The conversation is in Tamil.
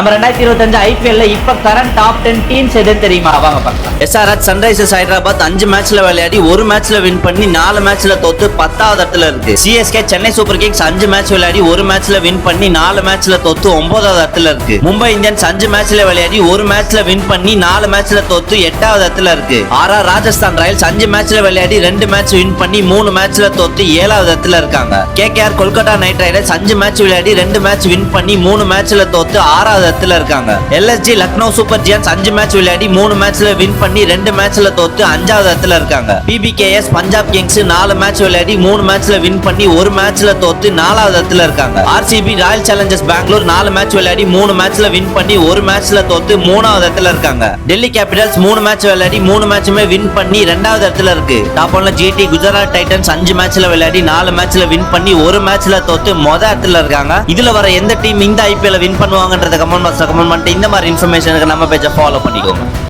நம்ம 2025 ஐபிஎல்ல இப்ப கரண்ட் டாப் 10 டீம்ஸ் எதுன்னு தெரியுமா? வாங்க பார்க்கலாம். SRH சன்ரைசர்ஸ் ஹைதராபாத் 5 மேட்ச்ல விளையாடி 1 மேட்ச்ல வின் பண்ணி 4 மேட்ச்ல தோத்து 10வது இடத்துல இருக்கு. CSK Chennai super Kings 5 match விளையாடி 1 மேட்ச்ல வின் பண்ணி 4 மேட்ச்ல தோத்து 9வது இடத்துல இருக்கு. மும்பை இந்தியன்ஸ் 5 மேட்ச்ல விளையாடி 1 மேட்ச்ல வின் பண்ணி 4 மேட்ச்ல தோத்து 8வது இடத்துல இருக்கு. ராஜஸ்தான் ராயல்ஸ் 5 மேட்ச்ல விளையாடி 2 மேட்ச் வின் பண்ணி 3 மேட்ச்ல தோத்து 7வது இடத்துல இருக்காங்க. KKR Kolkata night Riders 5 match விளையாடி 2 மேட்ச் வின் பண்ணி 3 மேட்ச்ல தோத்து 6வது இடத்துல இருக்காங்க. LSG லக்னோ சூப்பர் ஜியன்ஸ் 5 மேட்ச் விளையாடி 3 மேட்ச்ல வின் பண்ணி 2 மேட்ச்ல தோத்து 5வது இடத்துல இருக்காங்க. PBKS பஞ்சாப் கிங்ஸ் 4 மேட்ச் விளையாடி 3 மேட்ச்ல வின் பண்ணி 1 மேட்ச்ல தோத்து 4வது இடத்துல இருக்காங்க. RCB royal challengers Bangalore 4 match விளையாடி 3 மேட்ச்ல வின் பண்ணி 1 மேட்ச்ல தோத்து 3வது இடத்துல இருக்காங்க. டெல்லி கேபிட்டல்ஸ் 3 மேட்ச் விளையாடி 3 மேட்சுமே வின் பண்ணி 2வது இடத்துல இருக்கு. டாப் 1ல GT குஜராத் டைட்டன்ஸ் 5 மேட்ச்ல விளையாடி 4 மேட்ச்ல வின் பண்ணி 1 மேட்ச்ல தோத்து முதல் இடத்துல இருக்காங்க. இதுல வர எந்த டீம் இந்த IPL வின் பண்ணுவாங்கன்றத கமெண்ட் பாக்ஸ்ல கமெண்ட் பண்ணிட்டு இந்த மாதிரி இன்ஃபர்மேஷனுக்கு நம்ம பேஜை ஃபாலோ பண்ணிக்கோங்க.